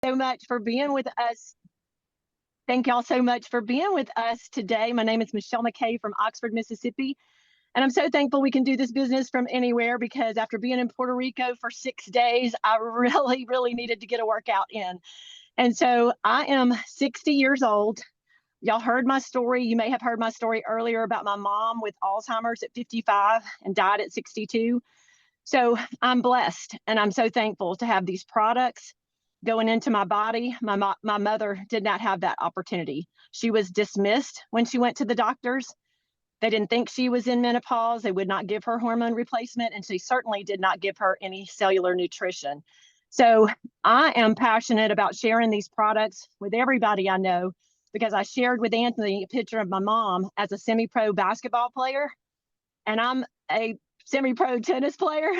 So much for being with us. Thank y'all so much for being with us today. My name is Michelle McKay from Oxford, Mississippi, and I'm so thankful we can do this business from anywhere because after being in Puerto Rico for 6 days, I really, really needed to get a workout in. And so I am 60 years old. Y'all heard my story. You may have heard my story earlier about my mom with Alzheimer's at 55 and died at 62. So I'm blessed and I'm so thankful to have these products going into my body. My mother did not have that opportunity. She was dismissed when she went to the doctors. They didn't think she was in menopause. They would not give her hormone replacement, and she certainly did not give her any cellular nutrition. So I am passionate about sharing these products with everybody I know because I shared with Anthony a picture of my mom as a semi pro basketball player, and I'm a semi-pro tennis player.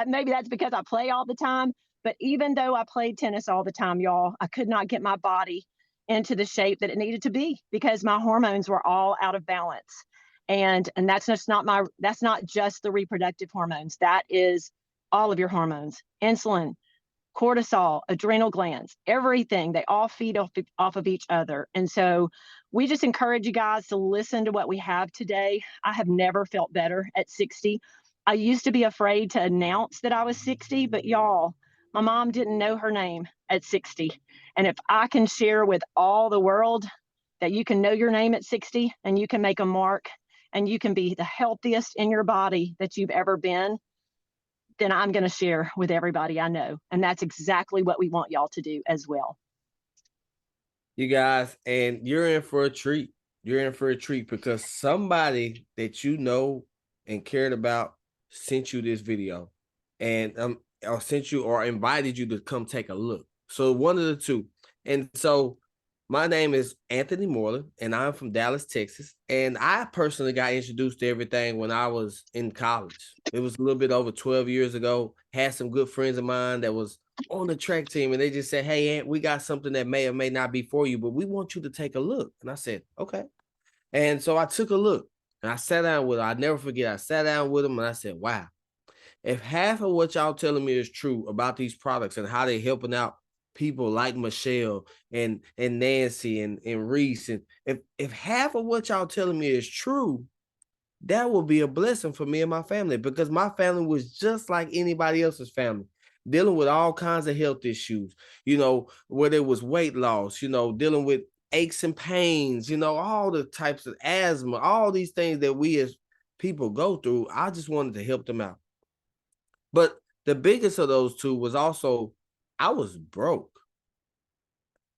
Maybe that's because I play all the time. But even though I played tennis all the time, y'all, I could not get my body into the shape that it needed to be because my hormones were all out of balance. And that's not just the reproductive hormones. That is all of your hormones, insulin, cortisol, adrenal glands, everything. They all feed off of each other. And so we just encourage you guys to listen to what we have today. I have never felt better at 60. I used to be afraid to announce that I was 60, but y'all, my mom didn't know her name at 60. And if I can share with all the world that you can know your name at 60 and you can make a mark and you can be the healthiest in your body that you've ever been, then I'm going to share with everybody I know. And that's exactly what we want y'all to do as well. You guys, and you're in for a treat. You're in for a treat because somebody that you know and cared about sent you this video and or sent you or invited you to come take a look. So one of the two. And so my name is Anthony Moreland, and I'm from Dallas, Texas. And I personally got introduced to everything when I was in college. It was a little bit over 12 years ago. Had some good friends of mine that was on the track team, and they just said, "Hey, Ant, we got something that may or may not be for you, but we want you to take a look." And I said, "Okay." And so I took a look, and I sat down with her. I never forget. I sat down with them, and I said, "Wow, if half of what y'all telling me is true about these products and how they're helping out people like Michelle and Nancy and Reese, and if half of what y'all telling me is true, that will be a blessing for me and my family because my family was just like anybody else's family, dealing with all kinds of health issues, whether it was weight loss, dealing with aches and pains, all the types of asthma, all these things that we as people go through. I just wanted to help them out. But the biggest of those two was also I was broke.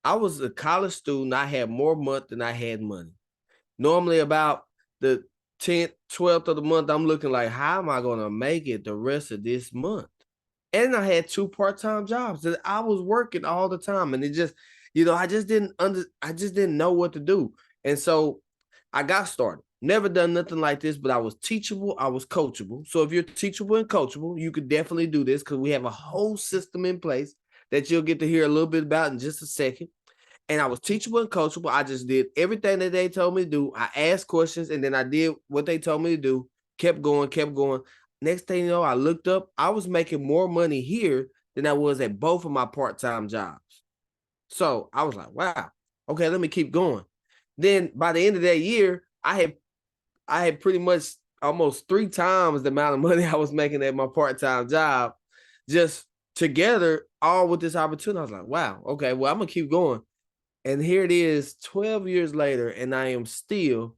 I was a college student. I had more month than I had money. Normally about the 10th, 12th of the month, I'm looking like, how am I going to make it the rest of this month? And I had two part-time jobs that I was working all the time. And it just, I just didn't know what to do. And so I got started. Never done nothing like this, but I was teachable. I was coachable. So if you're teachable and coachable, you could definitely do this because we have a whole system in place that you'll get to hear a little bit about in just a second. And I was teachable and coachable. I just did everything that they told me to do. I asked questions and then I did what they told me to do. Kept going, kept going. Next thing you know, I looked up. I was making more money here than I was at both of my part-time jobs. So I was like, wow, okay, let me keep going. Then by the end of that year, I had pretty much almost 3 times the amount of money I was making at my part-time job, just together, all with this opportunity. I was like, wow, okay, well, I'm gonna keep going. And here it is 12 years later, and I am still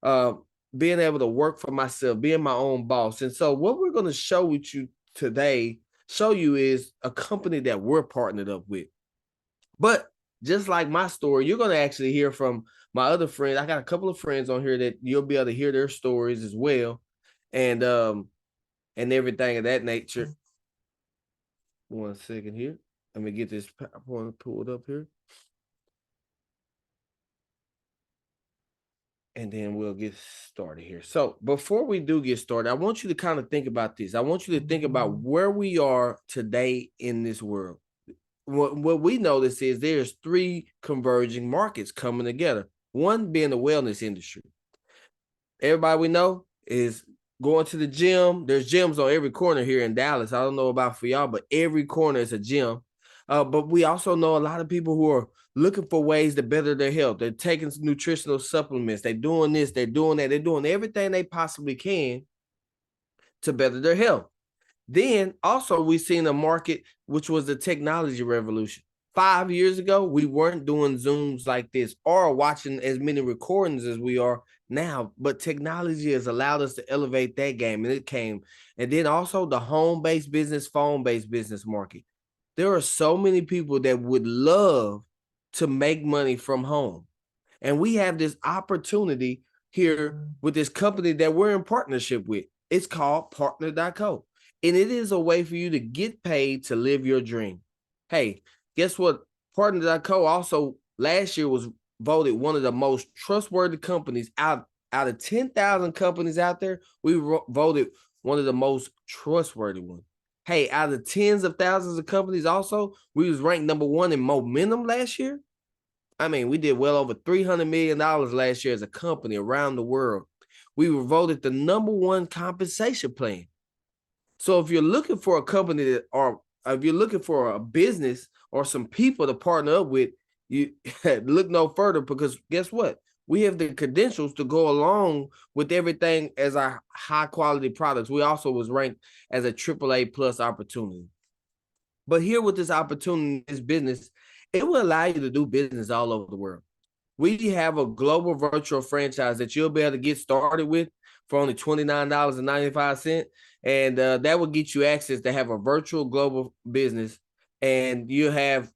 uh, being able to work for myself, being my own boss. And so what we're going to show you today, show you is a company that we're partnered up with. But just like my story, you're going to actually hear from my other friends. I got a couple of friends on here that you'll be able to hear their stories as well. And everything of that nature. 1 second here. Let me get this PowerPoint pulled up here. And then we'll get started here. So before we do get started, I want you to kind of think about this. I want you to think about where we are today in this world. What we notice is there's 3 converging markets coming together. One being the wellness industry. Everybody we know is going to the gym. There's gyms on every corner here in Dallas. I don't know about for y'all, but every corner is a gym. But we also know a lot of people who are looking for ways to better their health. They're taking some nutritional supplements. They're doing this, they're doing that. They're doing everything they possibly can to better their health. Then also we've seen a market, which was the technology revolution. 5 years ago, we weren't doing Zooms like this or watching as many recordings as we are now, but technology has allowed us to elevate that game, and it came. And then also the home-based business, phone-based business market. There are so many people that would love to make money from home. And we have this opportunity here with this company that we're in partnership with. It's called Partner.co. And it is a way for you to get paid to live your dream. Hey, guess what? Partner.co also last year was voted one of the most trustworthy companies out of 10,000 companies out there. We voted one of the most trustworthy ones. Hey, out of tens of thousands of companies also, we was ranked #1 in momentum last year. I mean, we did well over $300 million last year as a company around the world. We were voted the #1 compensation plan. So if you're looking for a company that, or if you're looking for a business or some people to partner up with, you look no further, because guess what? We have the credentials to go along with everything as our high quality products. We also was ranked as a AAA plus opportunity. But here with this opportunity, this business, it will allow you to do business all over the world. We have a global virtual franchise that you'll be able to get started with for only $29.95. And that will get you access to have a virtual global business. And you have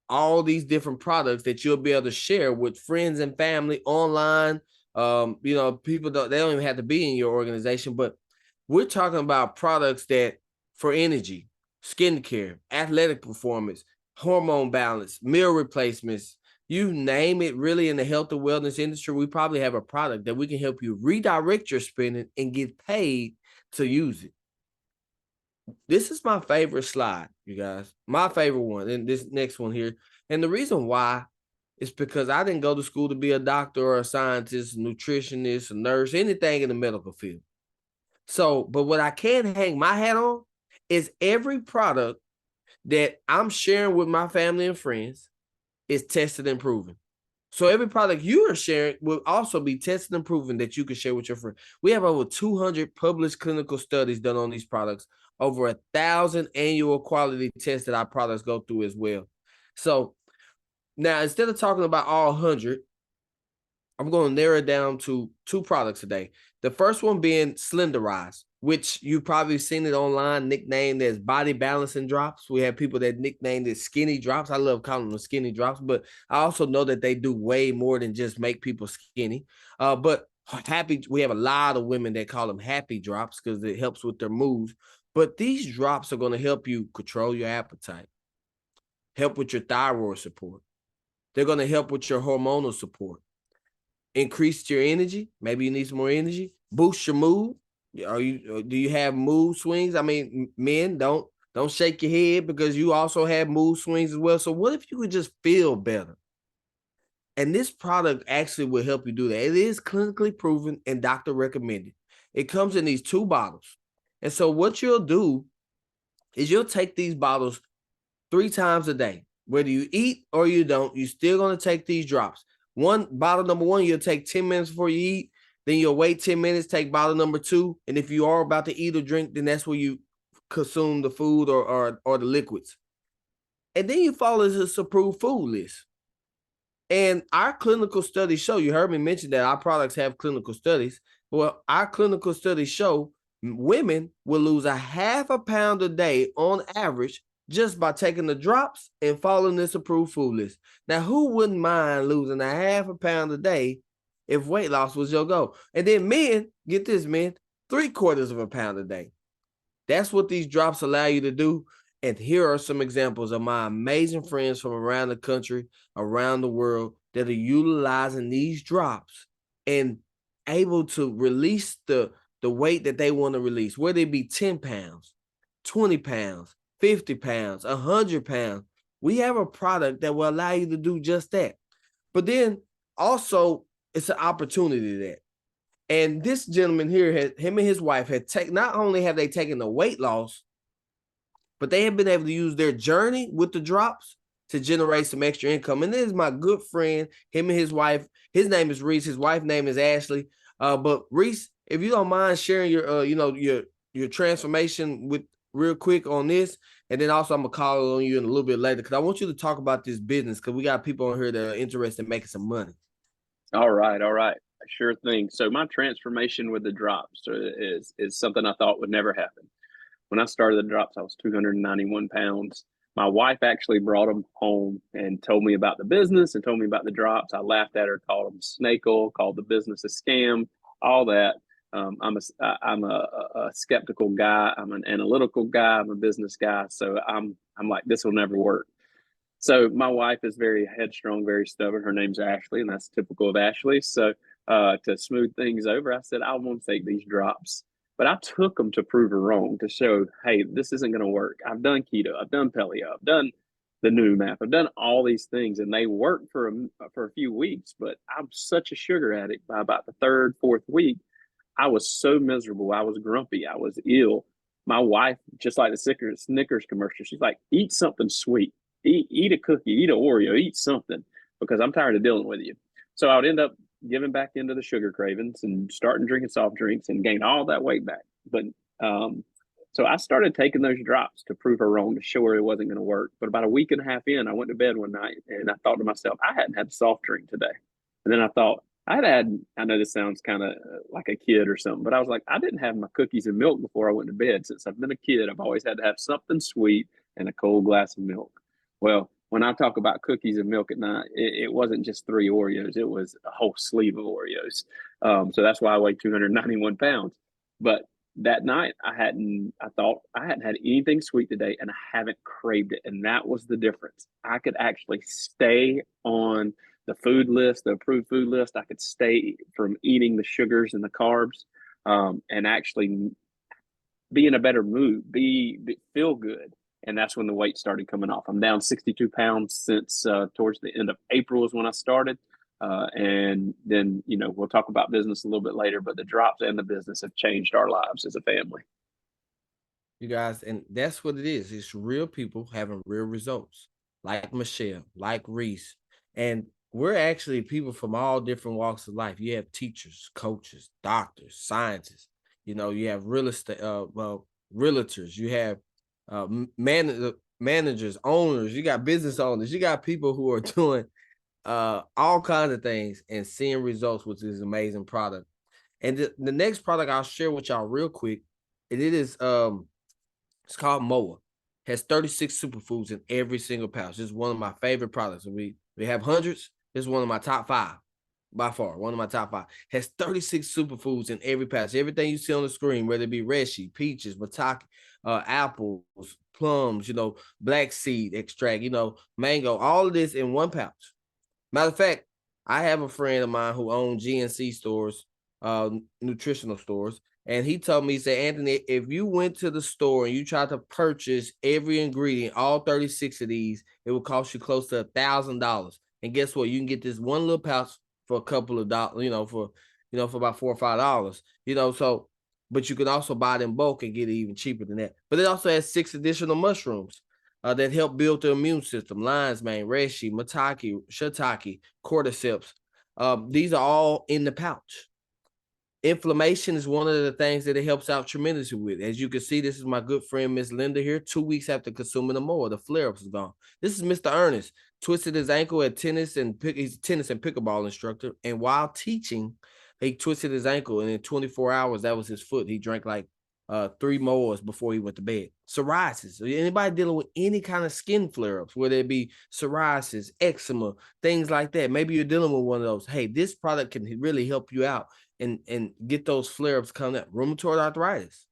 all these different products that you'll be able to share with friends and family online. People they don't even have to be in your organization, but we're talking about products that for energy, skincare, athletic performance, hormone balance, meal replacements, you name it, really in the health and wellness industry, we probably have a product that we can help you redirect your spending and get paid to use it. This is my favorite slide, you guys. My favorite one, and this next one here. And the reason why is because I didn't go to school to be a doctor or a scientist, a nutritionist, a nurse, anything in the medical field. So, but what I can hang my hat on is every product that I'm sharing with my family and friends is tested and proven. So every product you are sharing will also be tested and proven that you can share with your friend. We have over 200 published clinical studies done on these products, over 1,000 annual quality tests that our products go through as well. So now, instead of talking about all 100, I'm going to narrow it down to 2 products today. The first one being Slenderize, which you've probably seen it online, nicknamed as body balancing drops. We have people that nicknamed it skinny drops. I love calling them skinny drops, but I also know that they do way more than just make people skinny. But we have a lot of women that call them happy drops because it helps with their moods. But these drops are going to help you control your appetite, help with your thyroid support. They're going to help with your hormonal support, increase your energy. Maybe you need some more energy, boost your mood. Do you have mood swings? I mean, men, don't shake your head, because you also have mood swings as well. So what if you could just feel better? And this product actually will help you do that. It is clinically proven and doctor recommended. It comes in these 2 bottles. And so what you'll do is you'll take these bottles 3 times a day. Whether you eat or you don't, you're still going to take these drops. Bottle number 1, you'll take 10 minutes before you eat. Then you'll wait 10 minutes, take bottle number 2. And if you are about to eat or drink, then that's where you consume the food or the liquids. And then you follow this approved food list. And our clinical studies show, you heard me mention that our products have clinical studies. Well, our clinical studies show women will lose a half a pound a day on average just by taking the drops and following this approved food list. Now, who wouldn't mind losing a half a pound a day if weight loss was your goal? And then men, get this, men, 3/4 of a pound a day. That's what these drops allow you to do. And here are some examples of my amazing friends from around the country, around the world, that are utilizing these drops and able to release the weight that they want to release, whether it be 10 pounds, 20 pounds, 50 pounds, 100 pounds. We have a product that will allow you to do just that. But then also, it's an opportunity there. And this gentleman here, him and his wife had not only have they taken the weight loss, but they have been able to use their journey with the drops to generate some extra income. And this is my good friend, him and his wife. His name is Reese. His wife's name is Ashley. But Reese, if you don't mind sharing your, your transformation with real quick on this, and then also I'm gonna call on you in a little bit later because I want you to talk about this business because we got people on here that are interested in making some money. All right, all right. Sure thing. So my transformation with the drops is something I thought would never happen. When I started the drops, I was 291 pounds. My wife actually brought them home and told me about the business and told me about the drops. I laughed at her, called them snake oil, called the business a scam, all that. I'm a skeptical guy. I'm an analytical guy. I'm a business guy. So I'm like, this will never work. So my wife is very headstrong, very stubborn. Her name's Ashley, and that's typical of Ashley. So to smooth things over, I said, I want to take these drops. But I took them to prove her wrong, to show, hey, this isn't going to work. I've done keto, I've done paleo, I've done the new map, I've done all these things, and they work for a few weeks. But I'm such a sugar addict. By about the third, fourth week, I was so miserable. I was grumpy. I was ill. My wife, just like the Snickers commercial, she's like, eat something sweet. Eat a cookie, eat an Oreo, eat something, because I'm tired of dealing with you. So I would end up giving back into the sugar cravings and starting drinking soft drinks and gain all that weight back. But so I started taking those drops to prove her wrong, to show her it wasn't going to work. But about a week and a half in, I went to bed one night and I thought to myself, I hadn't had a soft drink today. And then I thought, I know this sounds kind of like a kid or something, but I was like, I didn't have my cookies and milk before I went to bed. Since I've been a kid, I've always had to have something sweet and a cold glass of milk. Well, when I talk about cookies and milk at night, it wasn't just 3 Oreos. It was a whole sleeve of Oreos. So that's why I weigh 291 pounds. But that night I thought I hadn't had anything sweet today and I haven't craved it. And that was the difference. I could actually stay on the food list, the approved food list. I could stay from eating the sugars and the carbs, and actually be in a better mood, feel good. And that's when the weight started coming off. I'm down 62 pounds since towards the end of April is when I started. And then, we'll talk about business a little bit later, but the drops and the business have changed our lives as a family. You guys, and that's what it is. It's real people having real results, like Michelle, like Reese. And we're actually people from all different walks of life. You have teachers, coaches, doctors, scientists. You have real estate, realtors. You have managers, owners. You got business owners. You got people who are doing all kinds of things and seeing results with this amazing product. And the next product I'll share with y'all real quick, and it is it's called MOA. It has 36 superfoods in every single pouch. This is one of my favorite products. We have hundreds. This is one of my top 5 by far. One of my top 5. It has 36 superfoods in every pouch. Everything you see on the screen, whether it be reishi, peaches, maitake, apples, plums, black seed extract, mango, all of this in one pouch. Matter of fact, I have a friend of mine who owns GNC stores, nutritional stores, and he told me, he said, Anthony, if you went to the store and you tried to purchase every ingredient, all 36 of these, it would cost you close to $1,000. And guess what? You can get this one little pouch for a couple of dollars, for about $4 or $5, so, but you can also buy it in bulk and get it even cheaper than that. But it also has 6 additional mushrooms that help build the immune system: lion's mane, reishi, maitake, shiitake, cordyceps. These are all in the pouch. Inflammation is one of the things that it helps out tremendously with. As you can see, this is my good friend, Miss Linda here. 2 weeks after consuming the MOA, the flare-ups is gone. This is Mr. Ernest. Twisted his ankle at tennis, and he's a tennis and pickleball instructor. And while teaching, he twisted his ankle, and in 24 hours, that was his foot. He drank like 3 MOAs before he went to bed. Psoriasis. Anybody dealing with any kind of skin flare-ups, whether it be psoriasis, eczema, things like that. Maybe you're dealing with one of those. Hey, this product can really help you out and get those flare-ups coming up. Rheumatoid arthritis.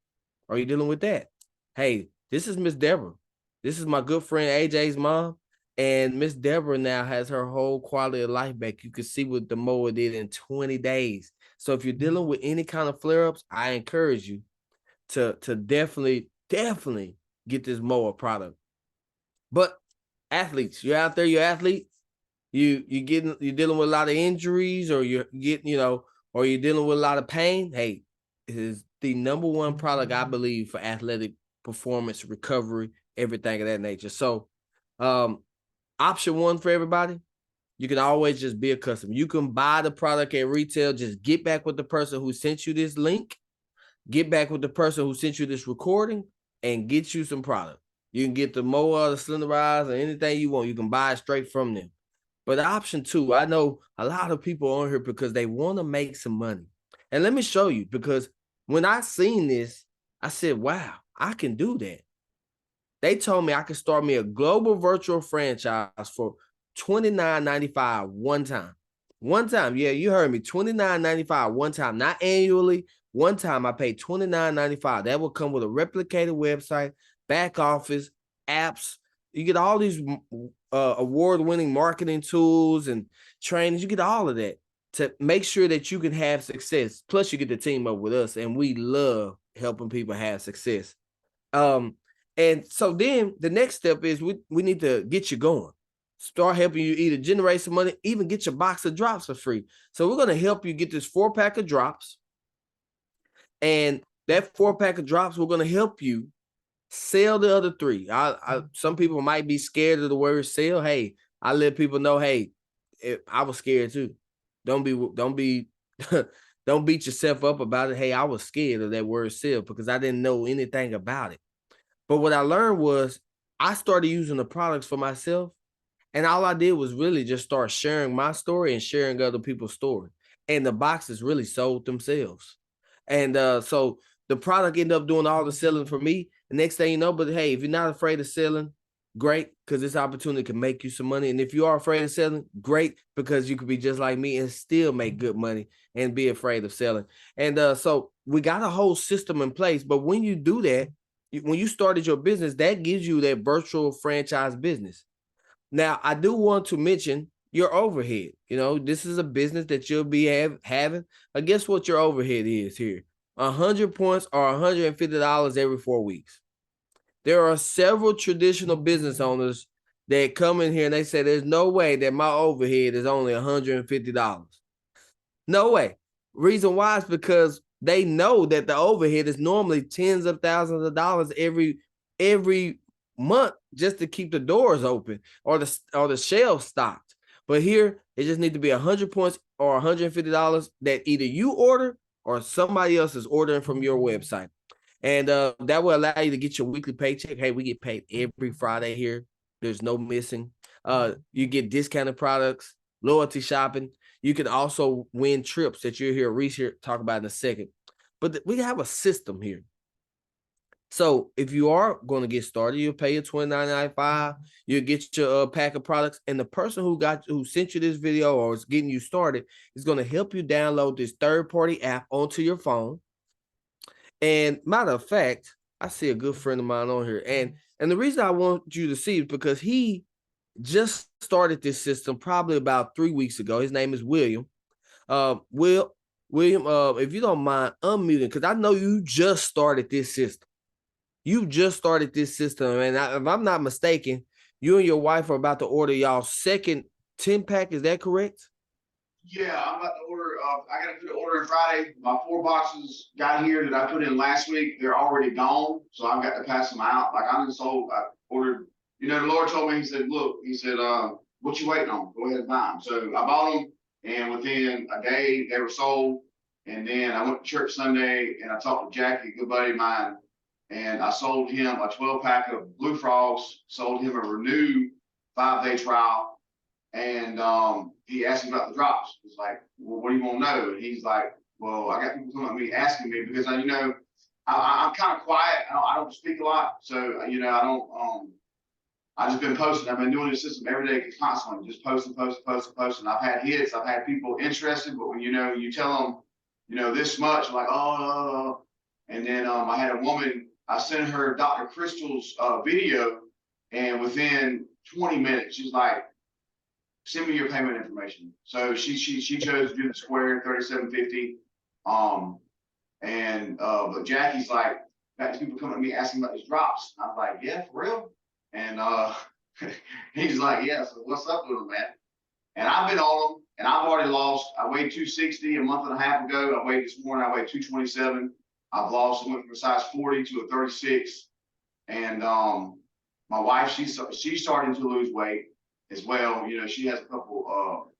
Are you dealing with that? Hey, this is Miss Deborah. This is my good friend AJ's mom. And Miss Deborah now has her whole quality of life back. You can see what the MOA did in 20 days. So if you're dealing with any kind of flare-ups, I encourage you to definitely get this MOA product. But athletes, you're out there, you're athlete, you're dealing with a lot of injuries, or you're getting, or you're dealing with a lot of pain. Hey, it is the #1 product, I believe, for athletic performance recovery everything of that nature. So option one for everybody, you can always just be a customer. You can buy the product at retail, just get back with the person who sent you this link, get back with the person who sent you this recording, and get you some product. You can get the mower, the slenderizer, or anything you want. You can buy it straight from them. But option two, I know a lot of people on here because they want to make some money. And let me show you, because when I seen this, I said, wow, I can do that. They told me I could start me a global virtual franchise for $29.95 one time. One time, yeah, you heard me, $29.95 one time, not annually. One time I paid $29.95. That will come with a replicated website, back office, apps. You get all these award-winning marketing tools and trainings. You get all of that to make sure that you can have success. Plus, you get to team up with us, and we love helping people have success. And so then the next step is we need to get you going. Start helping you either generate some money, even get your box of drops for free. So we're going to help you get this 4-pack of drops. And that 4-pack of drops, we're going to help you sell the other 3. Some people might be scared of the word sell. Hey, I let people know, hey, I was scared too. Don't beat yourself up about it. Hey, I was scared of that word sell because I didn't know anything about it. But what I learned was I started using the products for myself. And all I did was really just start sharing my story and sharing other people's story. And the boxes really sold themselves. And so the product ended up doing all the selling for me. The next thing you know, but hey, if you're not afraid of selling, great, because this opportunity can make you some money. And if you are afraid of selling, great, because you could be just like me and still make good money and be afraid of selling. And so we got a whole system in place. But when you do that, when you started your business, that gives you that virtual franchise business. Now, I do want to mention your overhead. You know, this is a business that you'll be having. Guess what your overhead is here? 100 points or $150 every 4 weeks. There are several traditional business owners that come in here and they say, there's no way that my overhead is only $150. No way. Reason why is because they know that the overhead is normally tens of thousands of dollars every month just to keep the doors open or the shelves stocked. But here it just needs to be 100 points or $150 that either you order or somebody else is ordering from your website. And that will allow you to get your weekly paycheck. Hey, we get paid every Friday here. There's no missing. You get discounted products, loyalty shopping. You can also win trips that you'll hear Reese here talk about in a second. But we have a system here. So if you are going to get started, you'll pay your $29.95. You'll get your pack of products, and the person who sent you this video or is getting you started is going to help you download this third-party app onto your phone. And matter of fact, I see a good friend of mine on here, and the reason I want you to see is because he just started this system probably about 3 weeks ago. His name is William. William, if you don't mind unmuting, because I know you just started this system. You just started this system, and if I'm not mistaken, you and your wife are about to order y'all second 10-pack. Is that correct? Yeah, I'm about to order. I got to put an order in Friday. My 4 boxes got here that I put in last week. They're already gone, so I've got to pass them out. Like I ordered. You know, the Lord told me. He said, "Look," he said, "what you waiting on? Go ahead and buy them." So I bought them, and within a day they were sold. And then I went to church Sunday, and I talked to Jackie, a good buddy of mine, and I sold him a 12-pack of Blue Frogs. Sold him a renewed 5-day trial. And he asked me about the drops. He's like, well, what do you want to know? And he's like, well, I got people coming up to me asking me because I'm kind of quiet. I don't speak a lot. So, I just been posting. I've been doing this system every day constantly, just posting. I've had hits. I've had people interested, but when, you tell them, this much, like, oh. And then I had a woman, I sent her Dr. Crystal's video, and within 20 minutes, she's like, send me your payment information. So she chose to do the Square 3750. But Jackie's like, got these people coming to me asking about these drops. I was like, yeah, for real? And he's like, yeah, so what's up with them, man? And I've been on them, and I've already lost. I weighed 260 a month and a half ago. I weighed this morning, I weighed 227. I've lost, I went from a size 40 to a 36. And My wife, she's starting to lose weight as well. You know, she has a couple,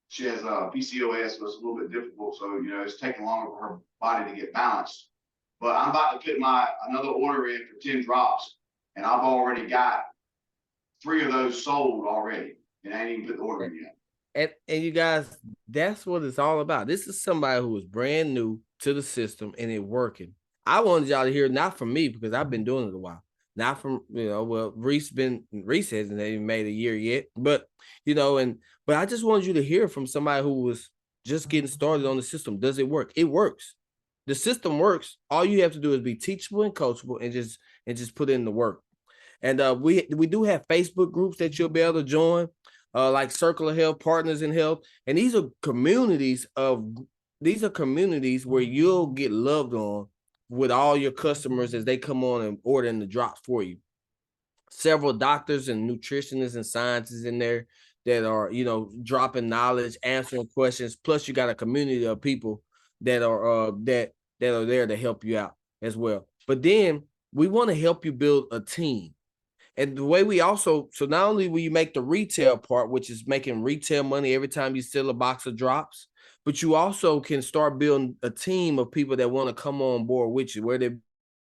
she has PCOS, so it's a little bit difficult. So, you know, it's taking longer for her body to get balanced. But I'm about to put another order in for 10 drops, and I've already got 3 of those sold already, and I ain't even put the order in yet. And you guys, that's what it's all about. This is somebody who is brand new to the system and it working. I wanted y'all to hear, not from me, because I've been doing it a while. Not from, you know, well, Reese hasn't even made a year yet, but you know, but I just wanted you to hear from somebody who was just getting started on the system. Does it work? It works. The system works. All you have to do is be teachable and coachable and just put in the work. And we do have Facebook groups that you'll be able to join, like Circle of Health, Partners in Health, and these are communities where you'll get loved on with all your customers as they come on and ordering the drops for you. Several doctors and nutritionists and scientists in there that are, you know, dropping knowledge, answering questions. Plus, you got a community of people that are that are there to help you out as well. But then we want to help you build a team. And the way we also, so not only will you make the retail part, which is making retail money every time you sell a box of drops, but you also can start building a team of people that want to come on board with you, where there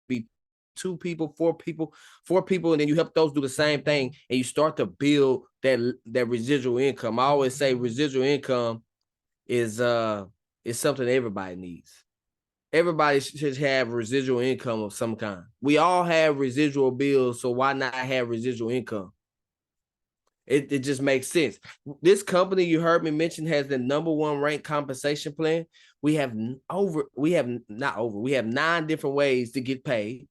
be 2 people, 4 people, and then you help those do the same thing, and you start to build that residual income. I always say residual income is something everybody needs. Everybody should have residual income of some kind. We all have residual bills, so why not have residual income? It just makes sense. This company you heard me mention has the #1 ranked compensation plan. We have 9 different ways to get paid,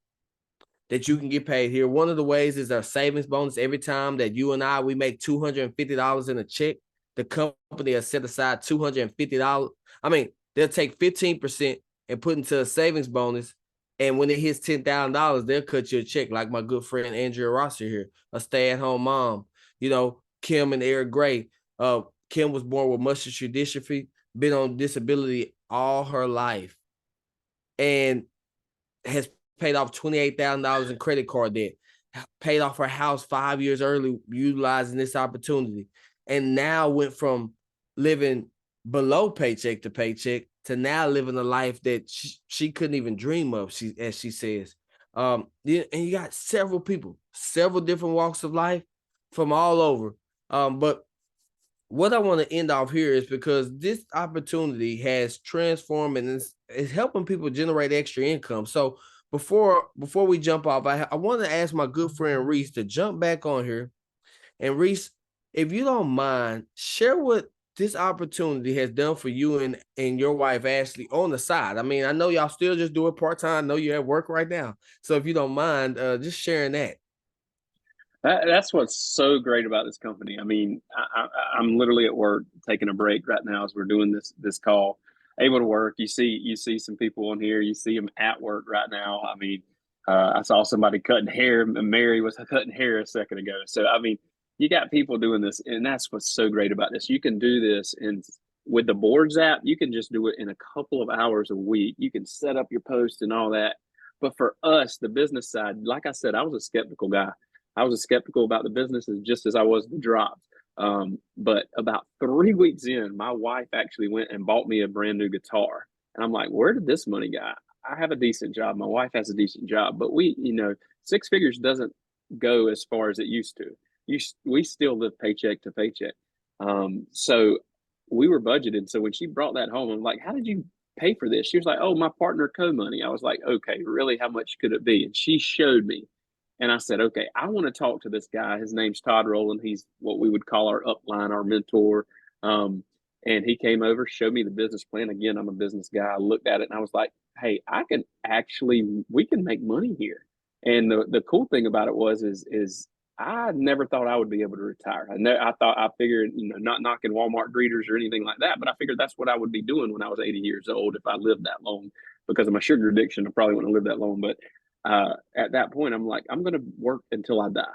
that you can get paid here. One of the ways is our savings bonus. Every time that you and we make $250 in a check, the company has set aside $250. I mean, they'll take 15% and put into a savings bonus. And when it hits $10,000, they'll cut you a check, like my good friend Andrea Rosser here, a stay-at-home mom. You know, Kim and Eric Gray. Kim was born with muscular dystrophy, been on disability all her life, and has paid off $28,000 in credit card debt, paid off her house 5 years early, utilizing this opportunity, and now went from living below paycheck to paycheck to now living a life that she couldn't even dream of, as she says. And you got several people, several different walks of life from all over. But what I want to end off here is because this opportunity has transformed and it's helping people generate extra income. So before we jump off, I want to ask my good friend Reese to jump back on here. And Reese, if you don't mind, share what this opportunity has done for you and your wife Ashley on the side. I mean, I know y'all still just do it part-time. I know you're at work right now. So if you don't mind, just sharing that. That's what's so great about this company. I mean, I'm literally at work taking a break right now as we're doing this call, able to work. You see some people on here. You see them at work right now. I mean, I saw somebody cutting hair. Mary was cutting hair a second ago. So, I mean, you got people doing this, and that's what's so great about this. You can do this, and with the Boards app, you can just do it in a couple of hours a week. You can set up your post and all that. But for us, the business side, like I said, I was a skeptical guy. I was skeptical about the businesses just as I was the drops. But about 3 weeks in, my wife actually went and bought me a brand new guitar. And I'm like, where did this money go? I have a decent job. My wife has a decent job. But we, 6 figures doesn't go as far as it used to. We still live paycheck to paycheck. So we were budgeted. So when she brought that home, I'm like, how did you pay for this? She was like, oh, my partner co-money. I was like, okay, really? How much could it be? And she showed me. And I said, okay, I want to talk to this guy. His name's Todd Rowland. He's what we would call our upline, our mentor. And he came over, showed me the business plan. Again, I'm a business guy. I looked at it and I was like, hey, we can make money here. And the cool thing about it is I never thought I would be able to retire. I figured, not knocking Walmart greeters or anything like that, but I figured that's what I would be doing when I was 80 years old if I lived that long. Because of my sugar addiction, I probably wouldn't live that long. But at that point, I'm like, I'm going to work until I die.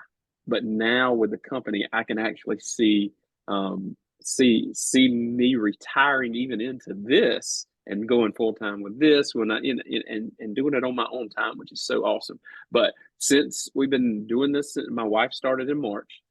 But now with the company, I can actually see me retiring even into this and going full time with this when and doing it on my own time, which is so awesome. But since we've been doing this, my wife started in March.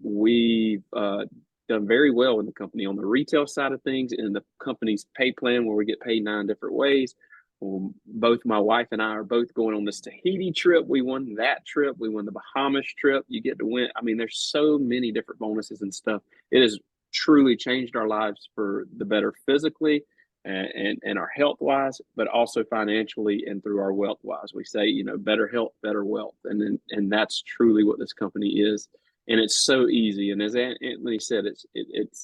We've done very well in the company on the retail side of things, in the company's pay plan where we get paid 9 different ways. Both my wife and I are both going on this Tahiti trip. We won that trip. We won the Bahamas trip. You get to win. I mean, there's so many different bonuses and stuff. It has truly changed our lives for the better physically and our health wise, but also financially and through our wealth wise. We say, you know, better health, better wealth. And that's truly what this company is. And it's so easy. And as Anthony said, it's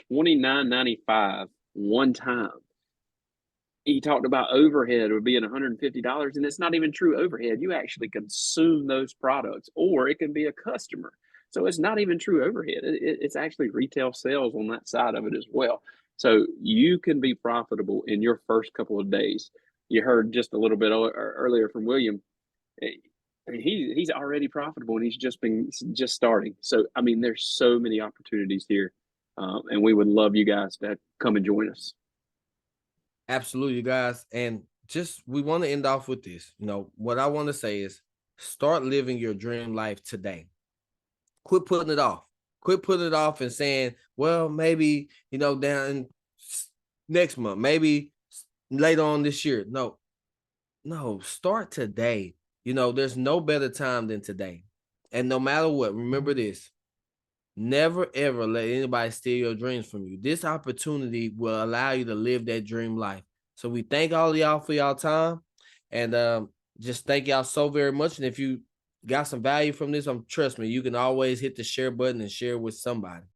$29.95 one time. He talked about overhead would being $150, and it's not even true overhead. You actually consume those products, or it can be a customer. So it's not even true overhead. It's actually retail sales on that side of it as well. So you can be profitable in your first couple of days. You heard just a little bit earlier from William. He's already profitable, and he's just starting. So I mean, there's so many opportunities here, and we would love you guys to come and join us. Absolutely, guys. And just, we want to end off with this. You know, what I want to say is start living your dream life today. Quit putting it off. Quit putting it off and saying, well, maybe, you know, down next month, maybe later on this year. No, start today. You know, there's no better time than today. And no matter what, remember this. Never, ever let anybody steal your dreams from you. This opportunity will allow you to live that dream life. So we thank all of y'all for y'all time. And just thank y'all so very much. And if you got some value from this, trust me, you can always hit the share button and share with somebody.